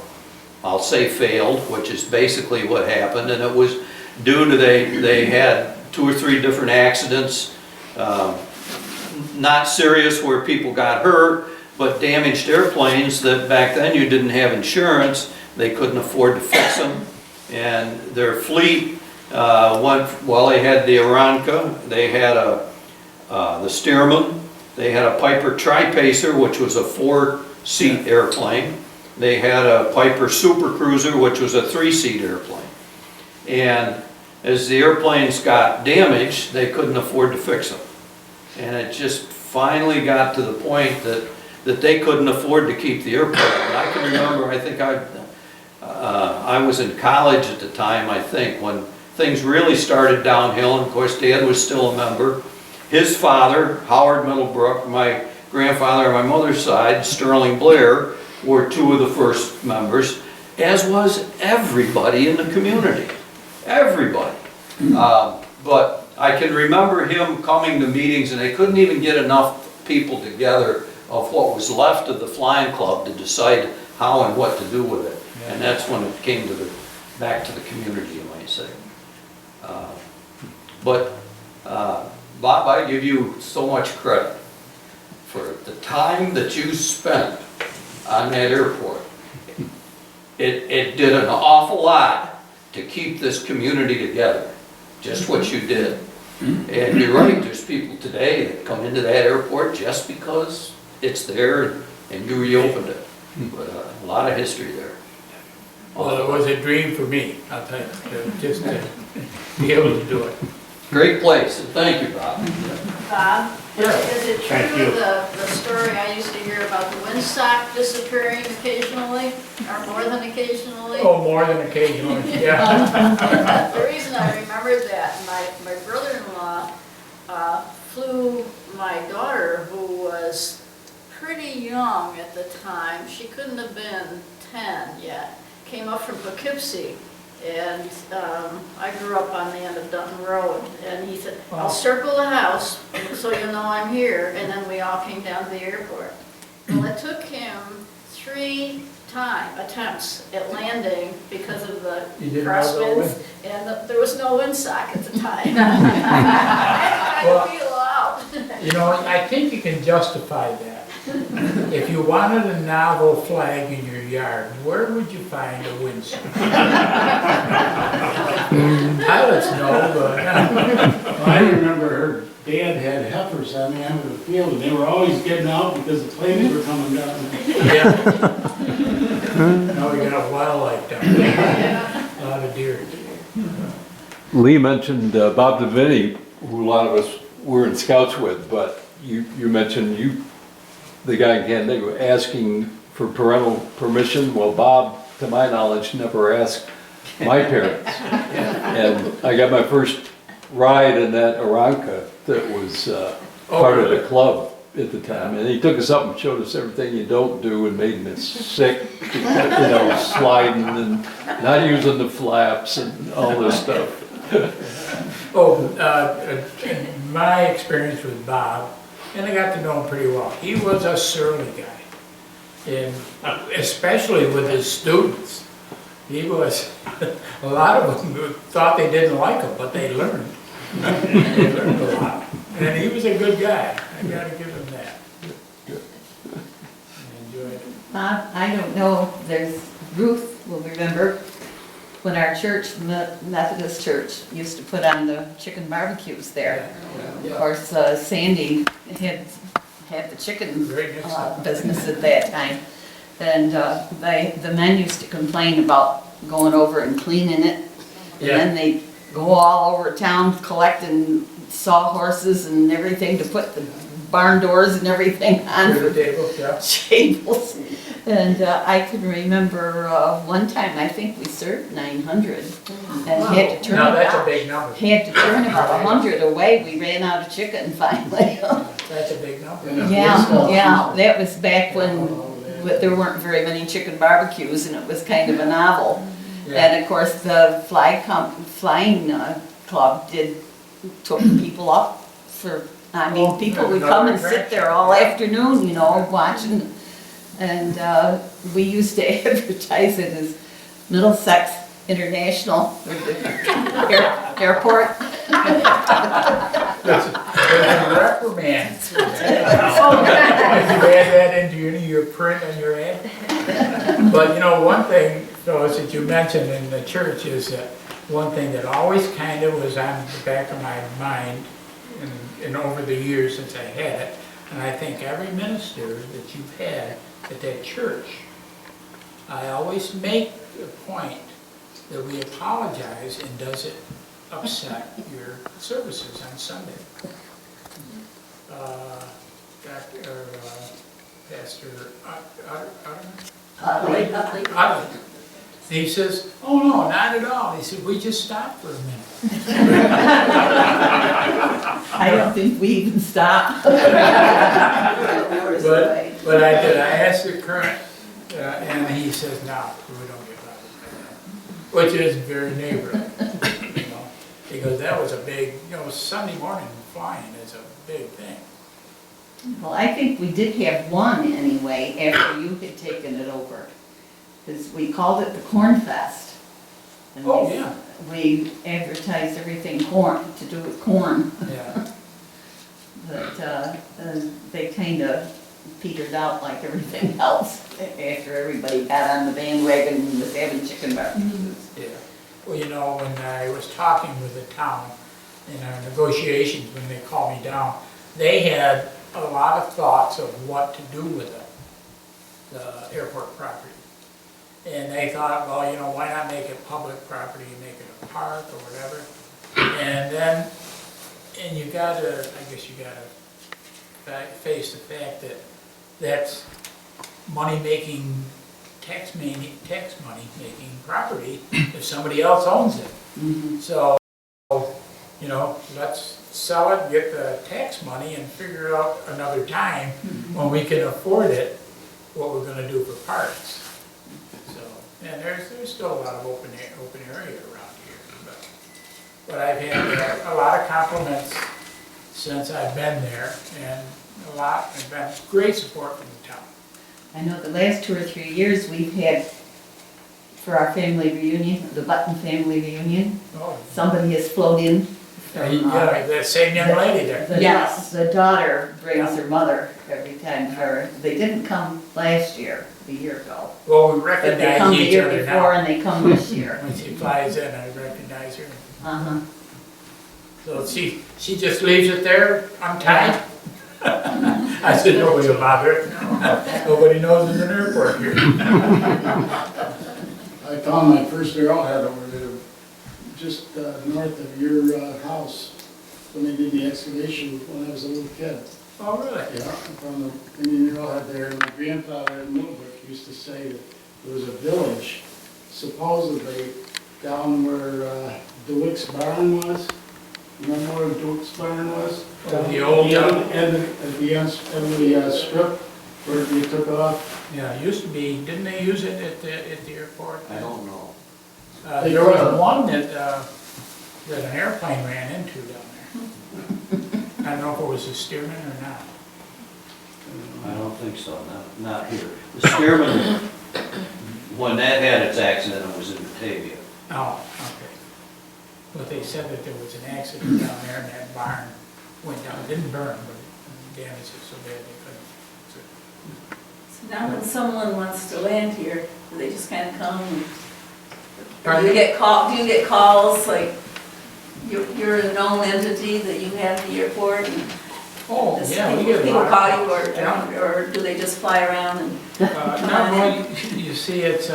I'll say failed, which is basically what happened, and it was due to they had 2 or 3 different accidents, not serious where people got hurt, but damaged airplanes that back then you didn't have insurance, they couldn't afford to fix them, and their fleet went, well, they had the Aranca, they had the Stearman, they had a Piper Tri-Pacer, which was a 4-seat airplane, they had a Piper Super Cruiser, which was a 3-seat airplane. And as the airplanes got damaged, they couldn't afford to fix them. And it just finally got to the point that they couldn't afford to keep the airport. And I can remember, I think I was in college at the time, I think, when things really started downhill. And of course, Dad was still a member. His father, Howard Middlebrook, my grandfather on my mother's side, Sterling Blair, were two of the first members, as was everybody in the community. Everybody. But I can remember him coming to meetings, and they couldn't even get enough people together of what was left of the flying club to decide how and what to do with it. And that's when it came to back to the community, you might say. Bob, I give you so much credit for the time that you spent on that airport. It did an awful lot to keep this community together, just what you did. And you're right, there's people today that come into that airport just because it's there and you reopened it. But a lot of history there. Well, it was a dream for me, I'll tell you, just to be able to do it. Great place, and thank you, Bob. Bob, Yeah. is it Thank true, you. the story I used to hear about the windsock disappearing occasionally, or more than occasionally? Oh, more than occasionally, yeah. The reason I remembered that, my brother-in-law flew my daughter, who was pretty young at the time, she couldn't have been 10 yet, came up from Poughkeepsie. And I grew up on the end of Dutton Road, and he said, I'll circle the house so you know I'm here, and then we all came down to the airport. Well, it took him 3 attempts at landing because of the You didn't have the crosswinds, and there was no windsock at the time. I Well, had to feel out. You know, I think you can justify that. If you wanted a novel flag in your yard, where would you find a windsock? Pilots know, but I remember her dad had heifers on the end of the field, and they were always getting out because the planes were coming down. yeah. Now we got wildlife down there, a lot of deer. Lee mentioned Bob Devaney, who a lot of us were in scouts with, but you mentioned the guy in Canandaigua asking for parental permission. Well, Bob, to my knowledge, never asked my parents. And I got my first ride in that Aranca that was part of the club at the time. And he took us up and showed us everything you don't do and made us sick, sliding and not using the flaps and all this stuff. In my experience with Bob, and I got to know him pretty well, he was a surly guy, and especially with his students. He was, a lot of them thought they didn't like him, but they learned. They learned a lot. And he was a good guy, I gotta give him that. I enjoyed it. Bob, I don't know, there's, Ruth will remember, when our church, Methodist Church, used to put on the chicken barbecues there. Of course, Sandy had the chicken business at that time. And the men used to complain about going over and cleaning it. And then they'd go all over town collecting sawhorses and everything to put the barn doors and everything on for tables. And I can remember one time, I think we served 900 and had to turn Now, that's about, a big number. had to turn about 100 away. We ran out of chicken finally. That's a big number. Yeah, that was back when there weren't very many chicken barbecues and it was kind of a novel. And of course, the flying club took people up for, I mean, people would come and sit there all afternoon, watching. And we used to advertise it as Middlesex International Airport. There's a reprimand. You add that into your print and your ad. But one thing, Phyllis, that you mentioned in the church is that one thing that always kind of was on the back of my mind and over the years since I had it, and I think every minister that you've had at that church, I always make the point that we apologize, and does it upset your services on Sunday? Pastor Utley. Utley. And he says, oh no, not at all. He said, we just stopped for a minute. I don't think we even stopped. But I did, I asked the current, and he says, no, we don't get bothered by that. Which is very neighborly, you know, because that was a big, you know, Sunday morning flying is a big thing. Well, I think we did have one anyway, after you had taken it over. Because we called it the Corn Fest. And Oh, we- yeah. We advertised everything corn, to do with corn. Yeah. But they kind of petered out like everything else after everybody got on the bandwagon and was having chicken barbecues. Yeah. Well, you know, when I was talking with the town in our negotiations, when they called me down, they had a lot of thoughts of what to do with the airport property. And they thought, well, you know, why not make it public property, make it a park or whatever? And then, and you gotta, I guess you gotta face the fact that that's money-making, tax money-making property if somebody else owns it. Mhm. So, you know, let's sell it, get the tax money and figure out another time when we can afford it, what we're gonna do for parks. So, and there's still a lot of open area around here, but I've had a lot of compliments since I've been there, and I've had great support from the town. I know the last 2 or 3 years we've had, for our family reunion, the Button family reunion, Oh, somebody has flown in. yeah, that same young lady there. Yes, the daughter brings her mother every time they didn't come last year, a year ago. Well, we But they recognize come the each year other before now. and they come this year. When she flies in, I recognize her. Uh-huh. So she just leaves it there untied? I said, nobody will bother it. Nobody knows there's an airport here. I found my first arrowhead over there, just north of your house, when they did the excavation when I was a little kid. Oh, really? Yeah, I found the Indian arrowhead there, and my grandfather in Middlesex used to say that there was a village, supposedly, down where DeWick's barn was. Remember where DeWick's barn was? The old, At the end of the strip where you took off. yeah, it used to be, didn't they use it at the airport? I don't know. There was one that an airplane ran into down there. I don't know if it was a Stearman or not. I don't think so, not here. The Spearman, when that had its accident, it was in Batavia. Oh, okay. But they said that there was an accident down there and that barn went down, it didn't burn, but it damaged it so bad they couldn't. So now when someone wants to land here, do they just kind of come and, or Pardon? do you get calls, like, you're a known entity that you have the airport and Oh, just yeah, we get a people lot. call you, Yeah. or do they just fly around and? No, well, you see, it's,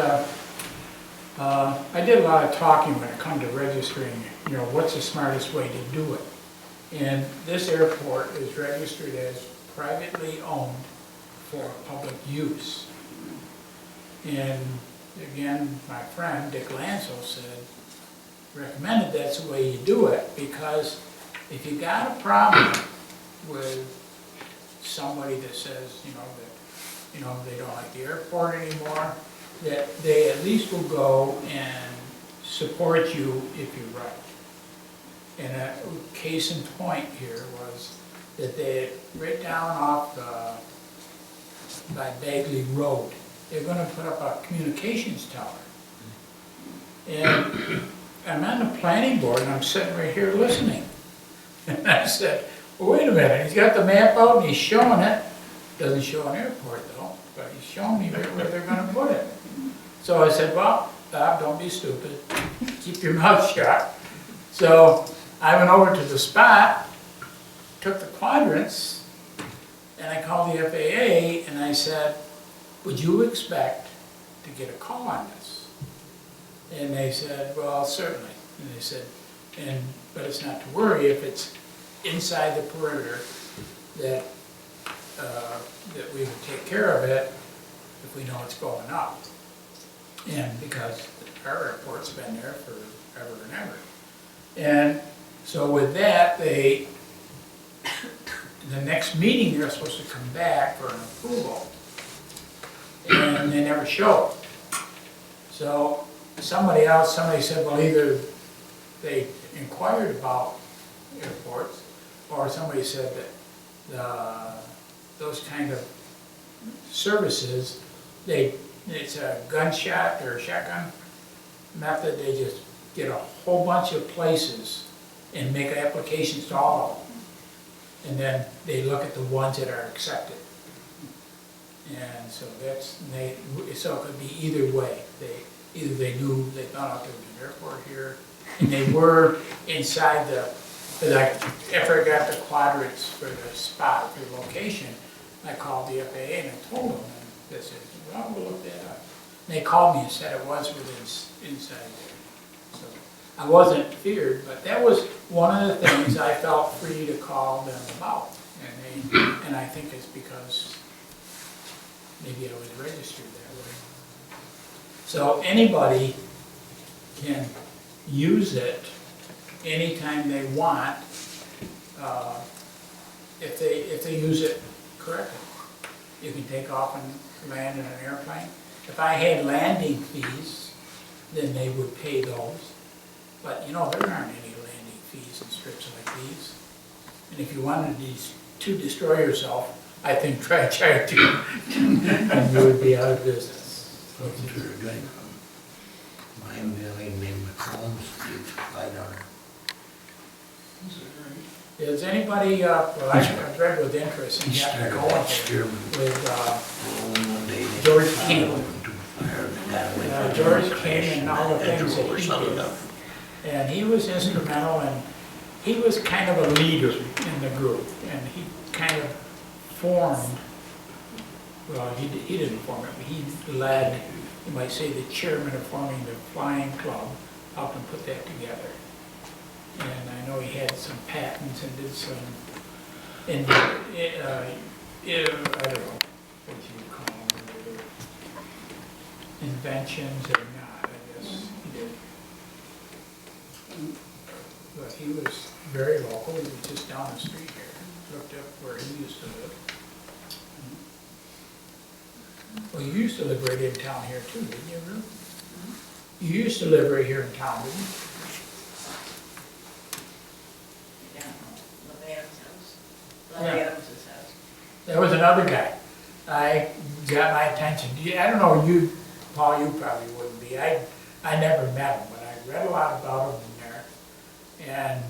I did a lot of talking when it come to registering, you know, what's the smartest way to do it? And this airport is registered as privately owned for public use. And again, my friend Dick Lansell recommended that's the way you do it, because if you got a problem with somebody that says, you know, they don't like the airport anymore, that they at least will go and support you if you're right. And a case in point here was that they, right down off by Bagley Road, they're gonna put up a communications tower. And I'm on the planning board and I'm sitting right here listening. And I said, well, wait a minute, he's got the map out and he's showing it. Doesn't show an airport though, but he's showing me right where they're gonna put it. So I said, well, Bob, don't be stupid, keep your mouth shut. So I went over to the spot, took the quadrants, and I called the FAA and I said, would you expect to get a call on this? And they said, well, certainly. And they said, but it's not to worry if it's inside the perimeter that, that we would take care of it if we know it's going up. And because our airport's been there forever and ever. And so with that, the next meeting, they're supposed to come back for an approval. And they never showed. So somebody said, well, either they inquired about airports, or somebody said that those kind of services, it's a gunshot or shotgun method. They just get a whole bunch of places and make applications to all of them. And then they look at the ones that are accepted. And so so it could be either way. Either they found out there was an airport here, and they were inside after I got the quadrants for the spot, for the location, I called the FAA and I told them, and they said, well, we'll look that up. And they called me and said it was inside there. So I wasn't feared, but that was one of the things I felt free to call them about. And I think it's because maybe I was registered that way. So anybody can use it anytime they want, if they use it correctly. You can take off and land in an airplane. If I had landing fees, then they would pay those. But there aren't any landing fees in strips like these. And if you wanted to destroy yourself, I think try to, and you would be out of business. Talking to a guy from Miami Valley named McCollum's, it's $5. Is anybody, well, I've read with interest and He got to started go that experiment with one day. George King. George George King and all the things that he did. And he was instrumental, and he was kind of a leader in the group, and he kind of formed, well, he didn't form it, but he led, you might say, the chairman of forming the flying club, helped him put that together. And I know he had some patents and did some, I don't know what you would call them, inventions or not, I guess he did. But he was very local, he was just down the street here, looked up where he used to live. Well, you used to live right in town here too, didn't you, Ruth? You used to live right here in town, didn't you? There was another guy. I got my attention. I don't know, you, Paul, you probably wouldn't be. I never met him, but I read a lot about him in there. And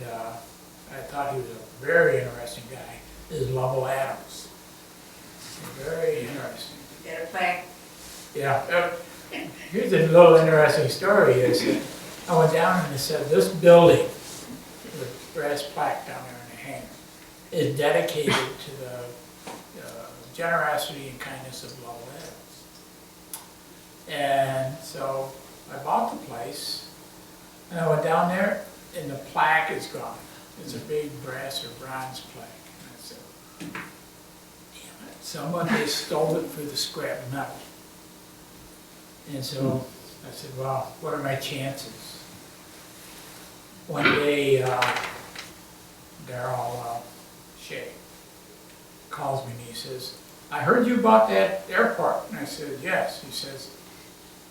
I thought he was a very interesting guy. This is Lovell Adams. Very interesting. Got a plaque. Yeah. Here's a little interesting story. Is that I went down and it said, this building, with brass plaque down there in the hangar, is dedicated to the generosity and kindness of Lovell Adams. And so I bought the place, and I went down there, and the plaque is gone. It's a big brass or bronze plaque. And I said, damn it, someone has stolen it for the scrap metal. And so I said, well, what are my chances? One day, Darrell Shea calls me and he says, I heard you bought that airport. And I said, yes. He says,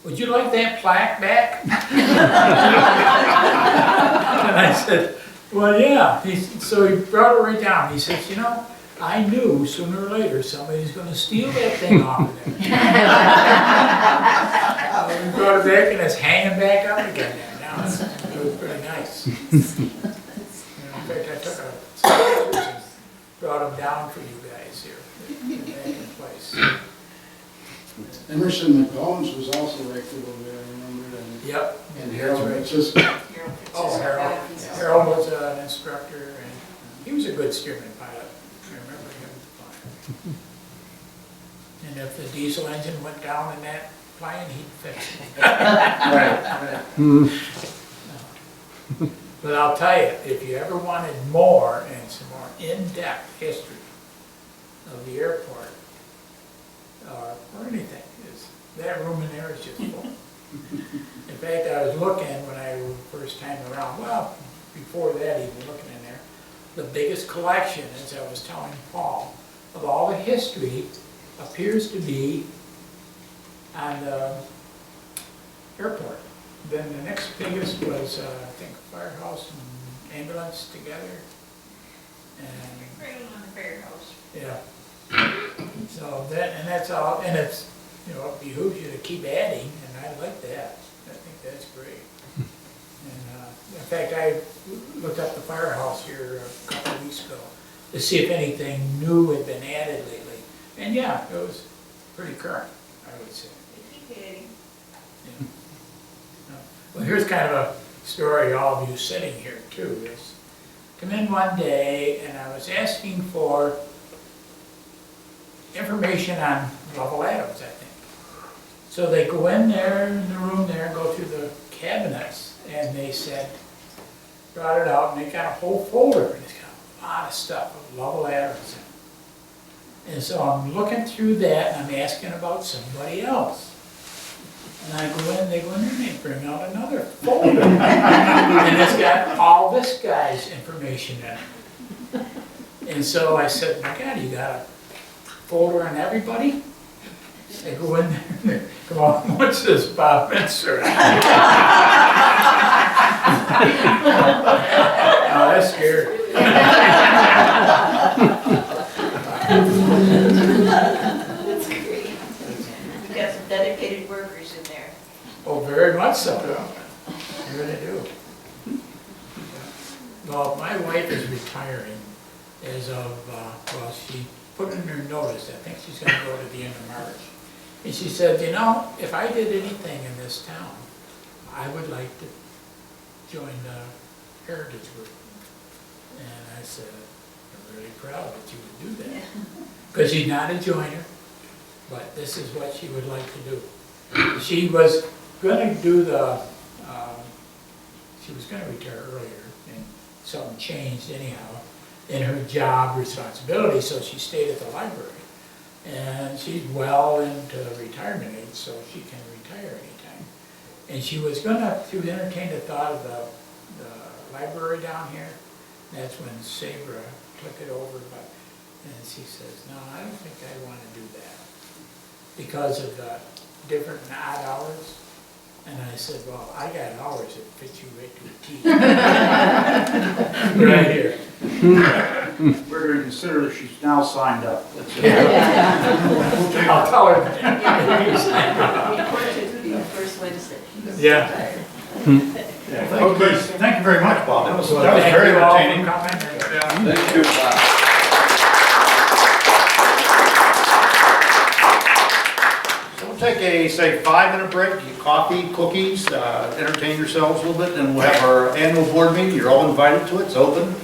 would you like that plaque back? And I said, well, yeah. So he brought it right down. He says, I knew sooner or later somebody's going to steal that thing off of there. We brought it back and it's hanging back up again now. It was pretty nice. In fact, I took some pictures and brought them down for you guys here. They're back in place. Emerson McCollum's was also right over there, I remember. Yep. And Harold, That's just, Oh, Harold was an instructor, and he was a good steerman pilot. I remember him flying. And if the diesel engine went down in that plane, he'd fix it. right. But I'll tell you, if you ever wanted more and some more in-depth history of the airport, or anything, is, that room in there is just full. In fact, I was looking when I was first time around, well, before that even, looking in there, the biggest collection, as I was telling Paul, of all the history appears to be on the airport. Then the next biggest was, I think, firehouse and ambulance together. And Right on the firehouse. yeah. So that, and that's all, and it's, you know, it behooves you to keep adding, and I like that. I think that's great. And, in fact, I looked up the firehouse here a couple of weeks ago to see if anything new had been added lately. And yeah, it was pretty current, I would say. They keep adding. Yeah. Well, here's kind of a story, all of you sitting here too, is come in one day and I was asking for information on Lovell Adams, I think. So they go in there, in the room there, and go through the cabinets, and they said, brought it out, and they got a whole folder, and it's got a lot of stuff of Lovell Adams in it. And so I'm looking through that, and I'm asking about somebody else. And I go in, they go in there, and they bring out another folder. And it's got all this guy's information in it. And so I said, my God, you got a folder on everybody? They go in there, and they, come on, what's this, Bob Mincer? Oh, that's scary. That's great. You got some dedicated workers in there. Oh, very much so. I really do. Well, my wife is retiring as of, well, she put in her notice, I think she's gonna go to the end of March. And she said, you know, if I did anything in this town, I would like to join the Heritage Group. And I said, I'm really proud that you would do that. Because she's not a joiner, but this is what she would like to do. She was gonna do the, she was gonna retire earlier, and something changed anyhow in her job responsibility, so she stayed at the library. And she's well into retirement age, so she can retire anytime. And she was entertain the thought of the library down here. That's when Sabra took it over, and she says, no, I don't think I want to do that because of the different odd hours. And I said, well, I got hours that fit you right to a T. Right here. We're going to consider that she's now signed up. That's it. I'll tell her. Report to duty the first Wednesday. Yeah. Okay, thank you very much, Bob. That was Thank very you all for entertaining. coming. Thank you, Bob. So we'll take a, say, 5-minute break, get coffee, cookies, entertain yourselves a little bit, and we'll have our annual board meeting. You're all invited to it, it's open.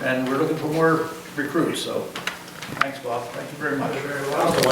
And we're looking for more recruits, so thanks, Bob. Thank you very much. You're very welcome.